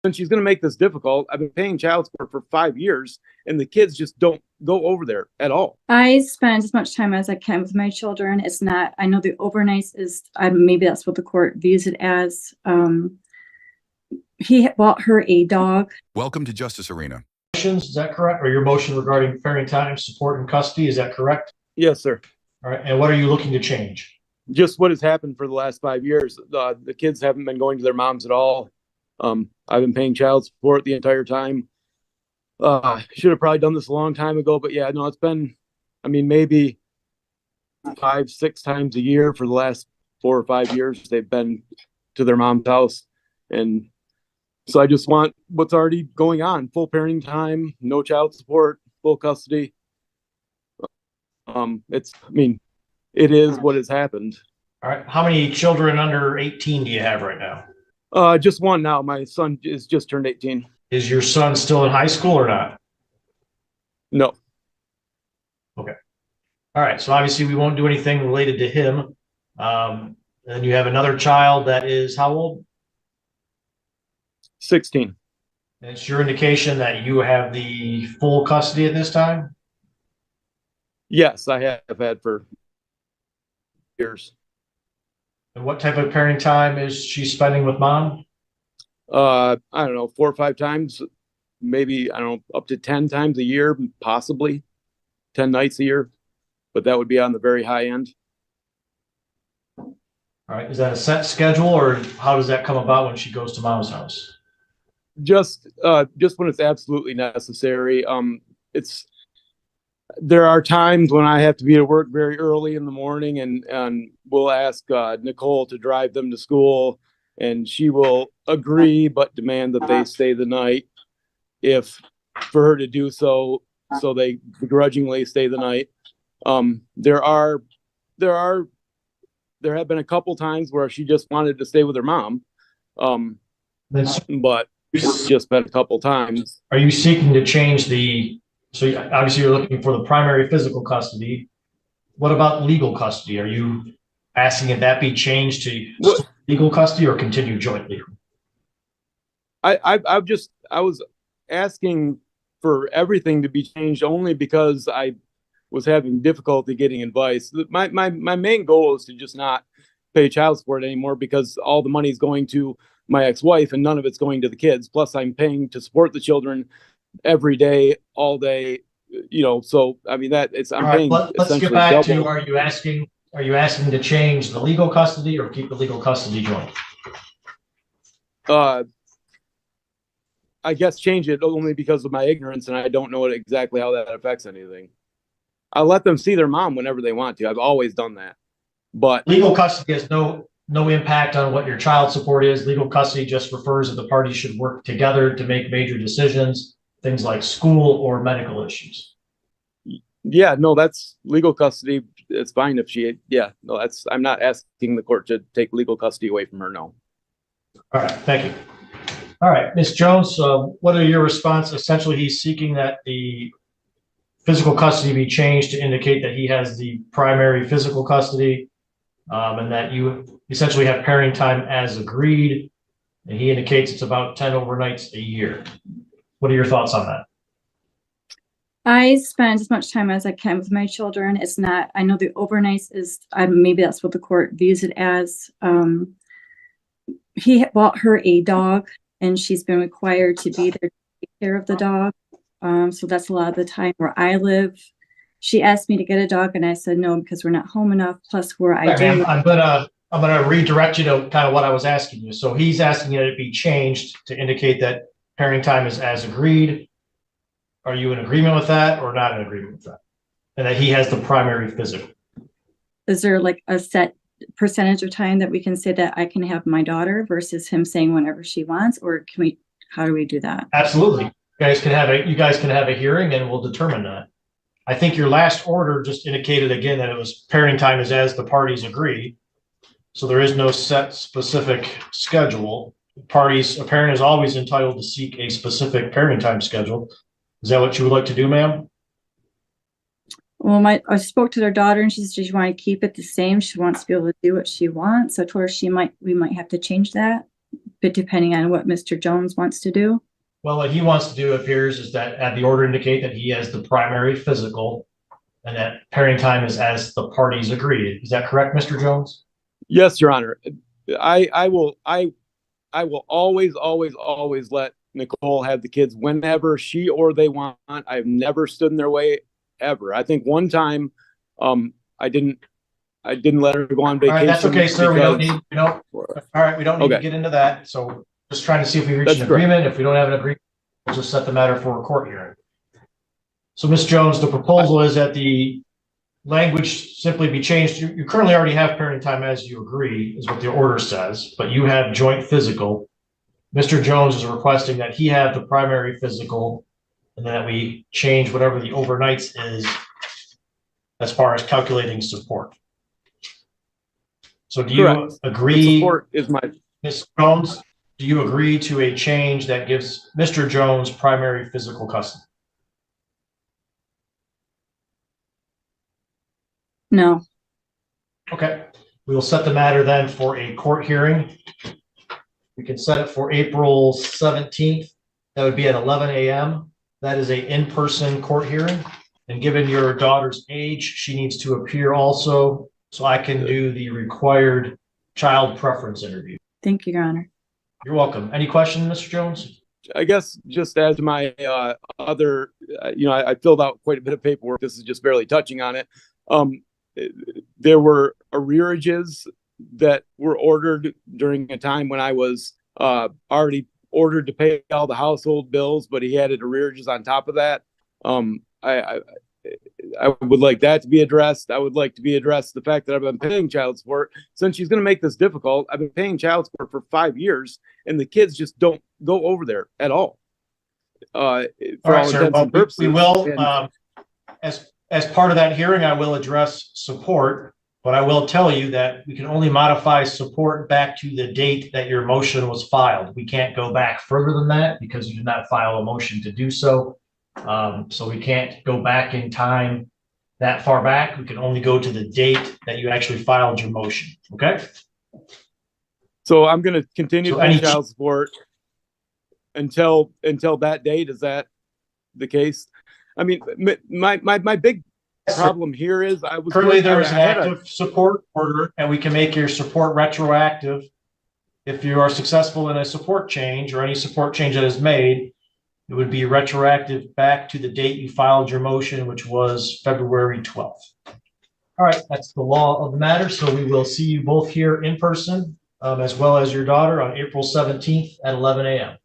And she's going to make this difficult. I've been paying child support for 5 years, and the kids just don't go over there at all. I spend as much time as I can with my children. It's not, I know the overnight is, maybe that's what the court views it as. He bought her a dog. Welcome to Justice Arena. Is that correct? Or your motion regarding parenting time, support, and custody, is that correct? Yes, sir. All right. And what are you looking to change? Just what has happened for the last 5 years. The kids haven't been going to their moms at all. I've been paying child support the entire time. Should have probably done this a long time ago, but yeah, no, it's been, maybe 5-6 times a year for the last 4 or 5 years. They've been to their mom's house. And so I just want what's already going on: full parenting time, no child support, full custody. It is what has happened. All right. How many children under 18 do you have right now? Just one now. My son is just turned 18. Is your son still in high school or not? No. Okay. All right. So obviously we won't do anything related to him. Then you have another child that is how old? 16. And it's your indication that you have the full custody at this time? Yes, I have had for years. And what type of parenting time is she spending with mom? I don't know, 4 or 5 times, maybe, I don't know, up to 10 times a year, possibly 10 nights a year, but that would be on the very high end. All right. Is that a set schedule, or how does that come about when she goes to mom's house? Just when it's absolutely necessary. There are times when I have to be at work very early in the morning, and we'll ask Nicole to drive them to school, and she will agree but demand that they stay the night if for her to do so. So they begrudgingly stay the night. There have been a couple times where she just wanted to stay with her mom, but it's just been a couple times. Are you seeking to change so obviously you're looking for the primary physical custody. What about legal custody? Are you asking if that be changed to legal custody or continue jointly? I was asking for everything to be changed only because I was having difficulty getting advice. My main goal is to just not pay child support anymore, because all the money is going to my ex-wife and none of it's going to the kids. Plus I'm paying to support the children every day, all day, so I'm paying. Let's get back to, are you asking to change the legal custody or keep the legal custody joint? I guess change it only because of my ignorance, and I don't know exactly how that affects anything. I'll let them see their mom whenever they want to. I've always done that. But legal custody has no impact on what your child support is. Legal custody just refers that the parties should work together to make major decisions, things like school or medical issues. Yeah, no, that's legal custody. It's fine if I'm not asking the court to take legal custody away from her. No. All right. Thank you. All right, Ms. Jones, what are your response? Essentially, he's seeking that the physical custody be changed to indicate that he has the primary physical custody, and that you essentially have parenting time as agreed. And he indicates it's about 10 overnights a year. What are your thoughts on that? I spend as much time as I can with my children. It's not, I know the overnight is, maybe that's what the court views it as. He bought her a dog, and she's been required to be there to take care of the dog. So that's a lot of the time where I live. She asked me to get a dog, and I said no, because we're not home enough. Plus, where I do. I'm gonna redirect you to kind of what I was asking you. So he's asking that it be changed to indicate that parenting time is as agreed. Are you in agreement with that, or not in agreement with that? And that he has the primary physical. Is there like a set percentage of time that we can say that I can have my daughter versus him saying whenever she wants, or how do we do that? Absolutely. You guys can have a hearing and we'll determine that. I think your last order just indicated again that it was parenting time is as the parties agree. So there is no set specific schedule. A parent is always entitled to seek a specific parenting time schedule. Is that what you would like to do, ma'am? Well, I spoke to their daughter, and she said she wanted to keep it the same. She wants to be able to do what she wants. So I told her we might have to change that. but depending on what Mr. Jones wants to do. Well, what he wants to do appears is that the order indicate that he has the primary physical and that parenting time is as the parties agreed. Is that correct, Mr. Jones? Yes, Your Honor. I will always let Nicole have the kids whenever she or they want. I've never stood in their way ever. I think one time, I didn't let her go on vacation. All right, that's okay, sir. We don't need, all right, we don't need to Okay. get into that. So just trying to see if we reach That's an correct. agreement. If we don't have an agreement, we'll just set the matter for a court hearing. So, Ms. Jones, the proposal is that the language simply be changed. You currently already have parenting time as you agree, is what the order says, but you have joint physical. Mr. Jones is requesting that he have the primary physical and then that we change whatever the overnights is as far as calculating support. So do you Correct. agree, Support is my Ms. Jones, do you agree to a change that gives Mr. Jones primary physical custody? No. Okay, we will set the matter then for a court hearing. We can set it for April 17th. That would be at 11 a.m. That is a in-person court hearing. And given your daughter's age, she needs to appear also, so I can do the required child preference interview. Thank you, Your Honor. You're welcome. Any questions, Mr. Jones? I guess just as my other, I filled out quite a bit of paperwork. This is just barely touching on it. There were arrearages that were ordered during a time when I was already ordered to pay all the household bills, but he added arrearages on top of that. I would like that to be addressed. I would like to be addressed the fact that I've been paying child support since she's going to make this difficult. I've been paying child support for 5 years, and the kids just don't go over there at all. All right, sir. Well, we will, as part of that hearing, I will address support, but I will tell you that we can only modify support back to the date that your motion was filed. We can't go back further than that because you did not file a motion to do so. So we can't go back in time that far back. We can only go to the date that you actually filed your motion. Okay. So I'm going to continue to pay child support until that date. Is that the case? I mean, my big problem here is currently there is an active support order, and we can make your support retroactive if you are successful in a support change or any support change that is made. It would be retroactive back to the date you filed your motion, which was February 12th. All right, that's the law of the matter. So we will see you both here in person, as well as your daughter on April 17th at 11 a.m.